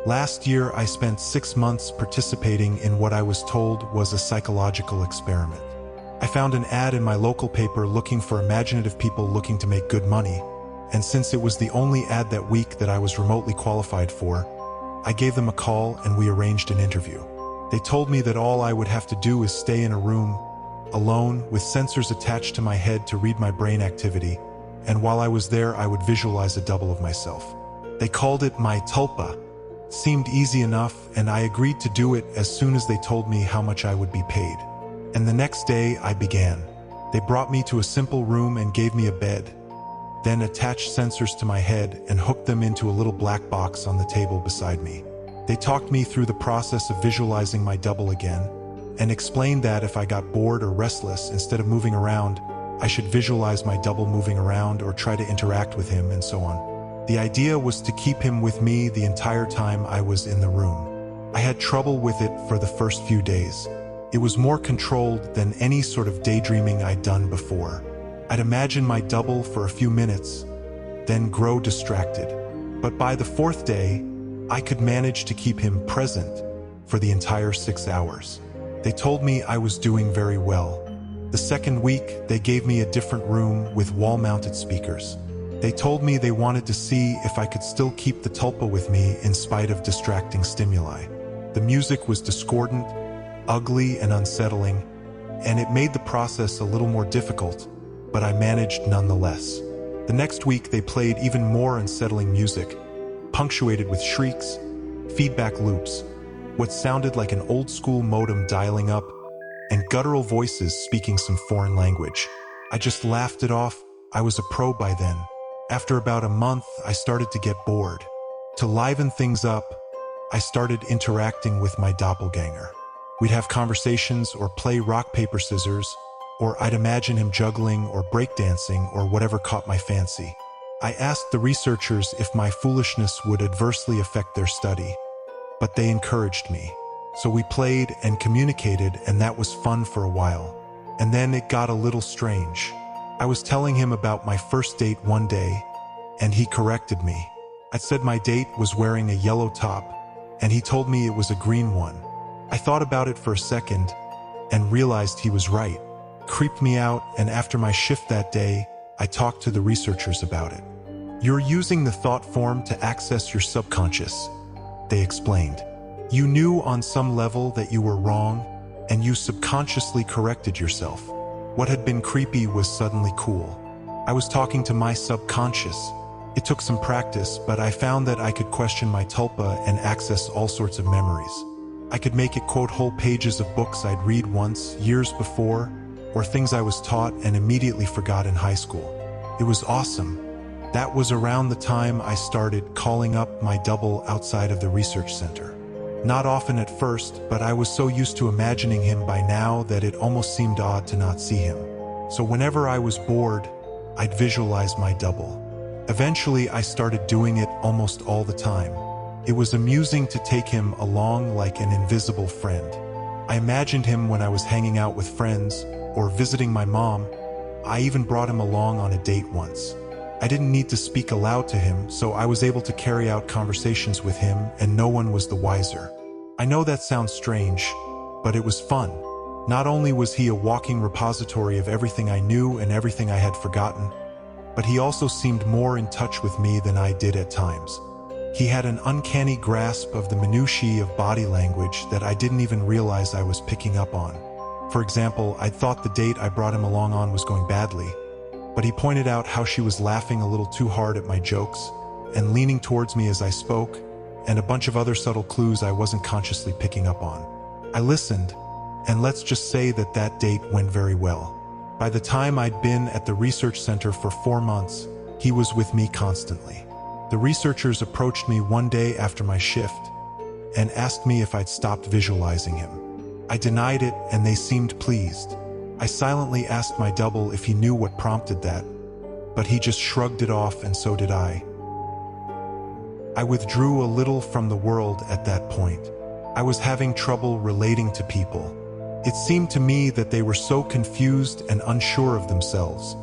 Last year, I spent 6 months participating in what I was told was a psychological experiment. I found an ad in my local paper looking for imaginative people looking to make good money, and since it was the only ad that week that I was remotely qualified for, I gave them a call and we arranged an interview. They told me that all I would have to do is stay in a room, alone, with sensors attached to my head to read my brain activity, and while I was there I would visualize a double of myself. They called it my Tulpa. Seemed easy enough, and I agreed to do it as soon as they told me how much I would be paid. And the next day I began. They brought me to a simple room and gave me a bed, then attached sensors to my head and hooked them into a little black box on the table beside me. They talked me through the process of visualizing my double again, and explained that if I got bored or restless, instead of moving around, I should visualize my double moving around or try to interact with him and so on. The idea was to keep him with me the entire time I was in the room. I had trouble with it for the first few days. It was more controlled than any sort of daydreaming I'd done before. I'd imagine my double for a few minutes, then grow distracted. But by the 4th day, I could manage to keep him present for the entire 6 hours. They told me I was doing very well. The second week, they gave me a different room with wall-mounted speakers. They told me they wanted to see if I could still keep the Tulpa with me in spite of distracting stimuli. The music was discordant, ugly, and unsettling, and it made the process a little more difficult, but I managed nonetheless. The next week, they played even more unsettling music, punctuated with shrieks, feedback loops, what sounded like an old-school modem dialing up, and guttural voices speaking some foreign language. I just laughed it off. I was a pro by then. After about a month, I started to get bored. To liven things up, I started interacting with my doppelganger. We'd have conversations or play rock, paper, scissors, or I'd imagine him juggling or breakdancing or whatever caught my fancy. I asked the researchers if my foolishness would adversely affect their study, but they encouraged me. So we played and communicated, and that was fun for a while. And then it got a little strange. I was telling him about my first date one day, and he corrected me. I said my date was wearing a yellow top, and he told me it was a green one. I thought about it for a second and realized he was right. Creeped me out, and after my shift that day, I talked to the researchers about it. You're using the thought form to access your subconscious, they explained. You knew on some level that you were wrong, and you subconsciously corrected yourself. What had been creepy was suddenly cool. I was talking to my subconscious. It took some practice, but I found that I could question my Tulpa and access all sorts of memories. I could make it quote whole pages of books I'd read once, years before, or things I was taught and immediately forgot in high school. It was awesome. That was around the time I started calling up my double outside of the research center. Not often at first, but I was so used to imagining him by now that it almost seemed odd to not see him. So whenever I was bored, I'd visualize my double. Eventually, I started doing it almost all the time. It was amusing to take him along like an invisible friend. I imagined him when I was hanging out with friends or visiting my mom. I even brought him along on a date once. I didn't need to speak aloud to him, so I was able to carry out conversations with him, and no one was the wiser. I know that sounds strange, but it was fun. Not only was he a walking repository of everything I knew and everything I had forgotten, but he also seemed more in touch with me than I did at times. He had an uncanny grasp of the minutiae of body language that I didn't even realize I was picking up on. For example, I thought the date I brought him along on was going badly, but he pointed out how she was laughing a little too hard at my jokes and leaning towards me as I spoke, and a bunch of other subtle clues I wasn't consciously picking up on. I listened, and let's just say that that date went very well. By the time I'd been at the research center for 4 months, he was with me constantly. The researchers approached me one day after my shift and asked me if I'd stopped visualizing him. I denied it, and they seemed pleased. I silently asked my double if he knew what prompted that, but he just shrugged it off, and so did I. I withdrew a little from the world at that point. I was having trouble relating to people. It seemed to me that they were so confused and unsure of themselves,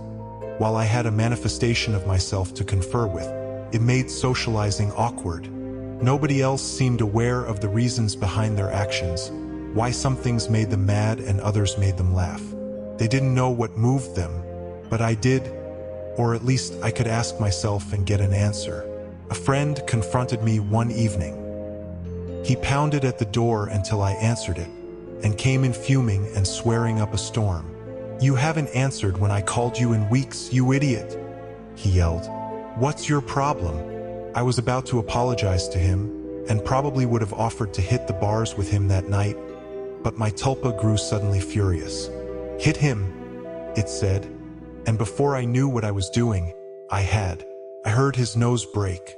while I had a manifestation of myself to confer with. It made socializing awkward. Nobody else seemed aware of the reasons behind their actions, why some things made them mad and others made them laugh. They didn't know what moved them, but I did, or at least I could ask myself and get an answer. A friend confronted me one evening. He pounded at the door until I answered it, and came in fuming and swearing up a storm. "You haven't answered when I called you in weeks, you idiot," he yelled. "What's your problem?" I was about to apologize to him, and probably would have offered to hit the bars with him that night, but my Tulpa grew suddenly furious. "Hit him," it said, and before I knew what I was doing, I had. I heard his nose break.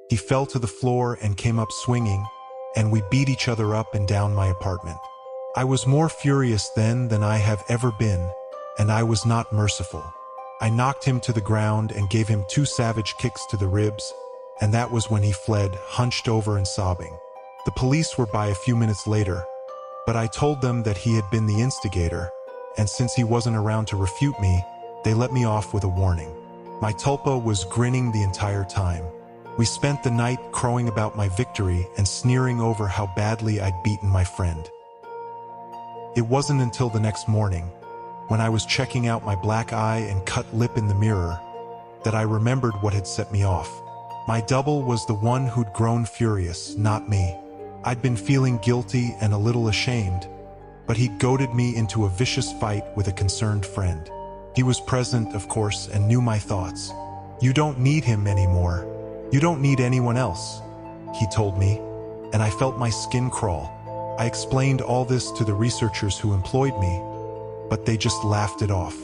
He fell to the floor and came up swinging, and we beat each other up and down my apartment. I was more furious then than I have ever been, and I was not merciful. I knocked him to the ground and gave him 2 savage kicks to the ribs, and that was when he fled, hunched over and sobbing. The police were by a few minutes later, but I told them that he had been the instigator, and since he wasn't around to refute me, they let me off with a warning. My Tulpa was grinning the entire time. We spent the night crowing about my victory and sneering over how badly I'd beaten my friend. It wasn't until the next morning, when I was checking out my black eye and cut lip in the mirror, that I remembered what had set me off. My double was the one who'd grown furious, not me. I'd been feeling guilty and a little ashamed, but he'd goaded me into a vicious fight with a concerned friend. He was present, of course, and knew my thoughts. "You don't need him anymore. You don't need anyone else," he told me, and I felt my skin crawl. I explained all this to the researchers who employed me, but they just laughed it off.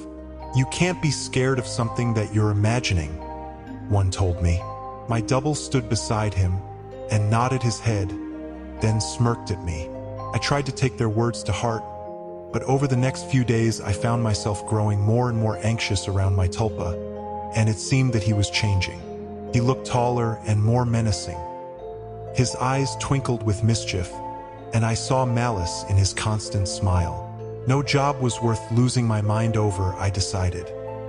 "You can't be scared of something that you're imagining," one told me. My double stood beside him and nodded his head, then smirked at me. I tried to take their words to heart, but over the next few days I found myself growing more and more anxious around my Tulpa, and it seemed that he was changing. He looked taller and more menacing. His eyes twinkled with mischief, and I saw malice in his constant smile. No job was worth losing my mind over, I decided.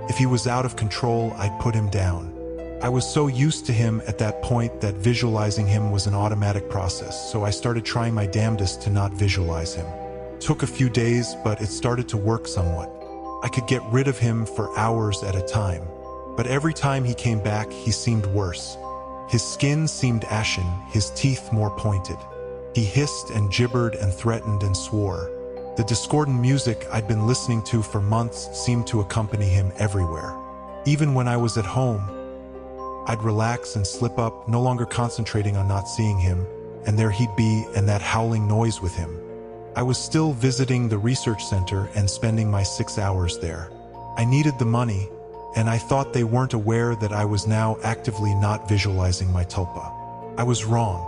If he was out of control, I'd put him down. I was so used to him at that point that visualizing him was an automatic process, so I started trying my damnedest to not visualize him. Took a few days, but it started to work somewhat. I could get rid of him for hours at a time, but every time he came back, he seemed worse. His skin seemed ashen, his teeth more pointed. He hissed and gibbered and threatened and swore. The discordant music I'd been listening to for months seemed to accompany him everywhere. Even when I was at home, I'd relax and slip up, no longer concentrating on not seeing him, and there he'd be and that howling noise with him. I was still visiting the research center and spending my 6 hours there. I needed the money, and I thought they weren't aware that I was now actively not visualizing my Tulpa. I was wrong.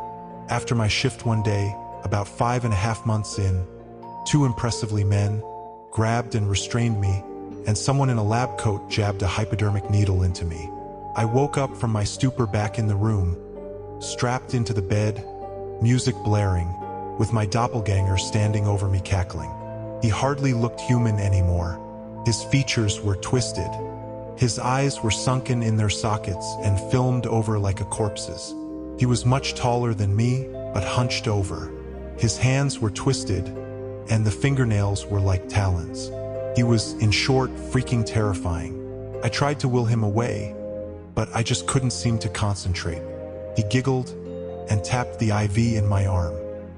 After my shift one day, about 5.5 months in, 2 impressively men grabbed and restrained me, and someone in a lab coat jabbed a hypodermic needle into me. I woke up from my stupor back in the room, strapped into the bed, music blaring, with my doppelganger standing over me cackling. He hardly looked human anymore. His features were twisted. His eyes were sunken in their sockets and filmed over like a corpse's. He was much taller than me, but hunched over. His hands were twisted, and the fingernails were like talons. He was, in short, freaking terrifying. I tried to will him away, but I just couldn't seem to concentrate. He giggled and tapped the IV in my arm.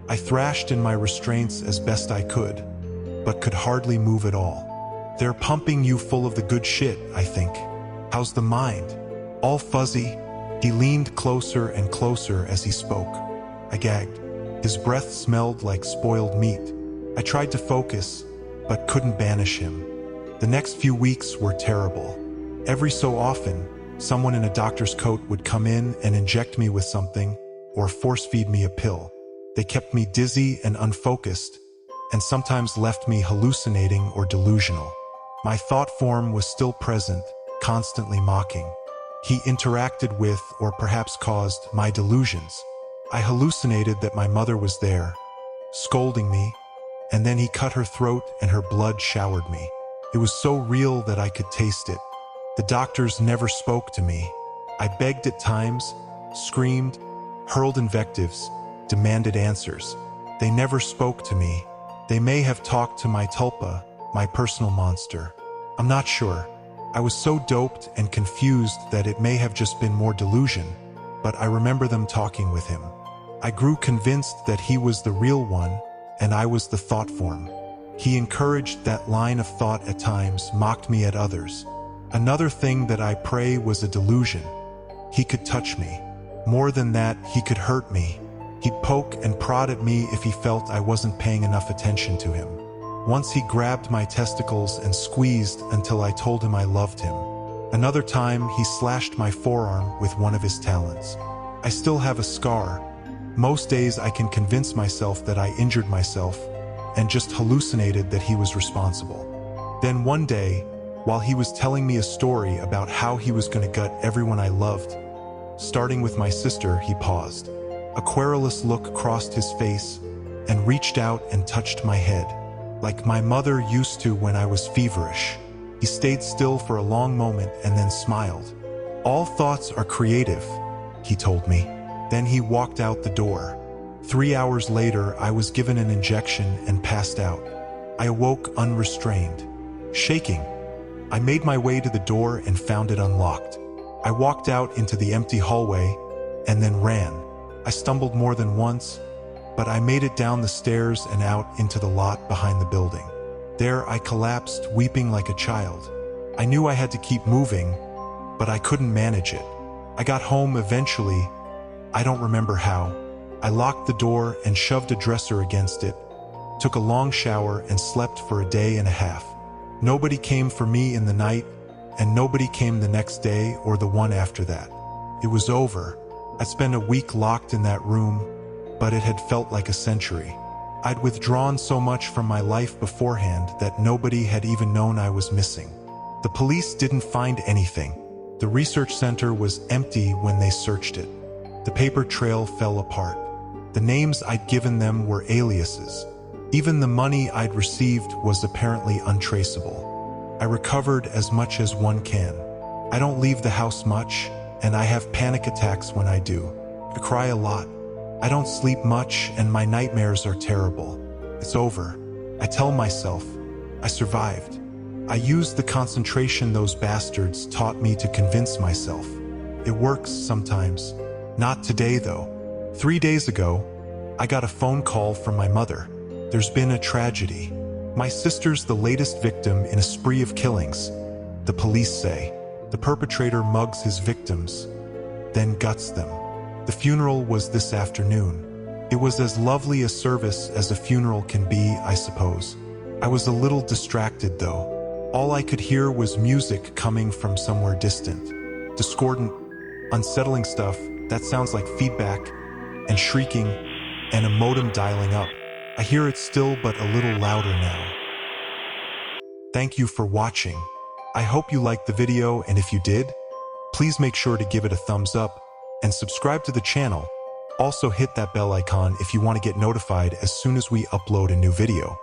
I thrashed in my restraints as best I could, but could hardly move at all. "They're pumping you full of the good shit, I think. How's the mind? All fuzzy?" He leaned closer and closer as he spoke. I gagged. His breath smelled like spoiled meat. I tried to focus, but couldn't banish him. The next few weeks were terrible. Every so often, someone in a doctor's coat would come in and inject me with something, or force-feed me a pill. They kept me dizzy and unfocused, and sometimes left me hallucinating or delusional. My thought form was still present, constantly mocking. He interacted with, or perhaps caused, my delusions. I hallucinated that my mother was there, scolding me, and then he cut her throat and her blood showered me. It was so real that I could taste it. The doctors never spoke to me. I begged at times, screamed, hurled invectives, demanded answers. They never spoke to me. They may have talked to my Tulpa, my personal monster. I'm not sure. I was so doped and confused that it may have just been more delusion, but I remember them talking with him. I grew convinced that he was the real one, and I was the thought form. He encouraged that line of thought at times, mocked me at others. Another thing that I pray was a delusion. He could touch me. More than that, he could hurt me. He'd poke and prod at me if he felt I wasn't paying enough attention to him. Once he grabbed my testicles and squeezed until I told him I loved him. Another time, he slashed my forearm with one of his talons. I still have a scar. Most days I can convince myself that I injured myself and just hallucinated that he was responsible. Then one day, while he was telling me a story about how he was going to gut everyone I loved, starting with my sister, he paused. A querulous look crossed his face and reached out and touched my head, like my mother used to when I was feverish. He stayed still for a long moment and then smiled. "All thoughts are creative," he told me. Then he walked out the door. 3 hours later, I was given an injection and passed out. I awoke unrestrained, shaking. I made my way to the door and found it unlocked. I walked out into the empty hallway and then ran. I stumbled more than once, but I made it down the stairs and out into the lot behind the building. There I collapsed, weeping like a child. I knew I had to keep moving, but I couldn't manage it. I got home eventually. I don't remember how. I locked the door and shoved a dresser against it, took a long shower and slept for a day and a half. Nobody came for me in the night, and nobody came the next day or the one after that. It was over. I'd spent a week locked in that room, but it had felt like a century. I'd withdrawn so much from my life beforehand that nobody had even known I was missing. The police didn't find anything. The research center was empty when they searched it. The paper trail fell apart. The names I'd given them were aliases. Even the money I'd received was apparently untraceable. I recovered as much as one can. I don't leave the house much, and I have panic attacks when I do. I cry a lot. I don't sleep much, and my nightmares are terrible. It's over. I tell myself, I survived. I used the concentration those bastards taught me to convince myself. It works sometimes. Not today, though. 3 days ago, I got a phone call from my mother. There's been a tragedy. My sister's the latest victim in a spree of killings. The police say. The perpetrator mugs his victims, then guts them. The funeral was this afternoon. It was as lovely a service as a funeral can be, I suppose. I was a little distracted, though. All I could hear was music coming from somewhere distant. Discordant, unsettling stuff that sounds like feedback and shrieking and a modem dialing up. I hear it still, but a little louder now. Thank you for watching. I hope you liked the video, and if you did, please make sure to give it a thumbs up and subscribe to the channel. Also hit that bell icon if you want to get notified as soon as we upload a new video.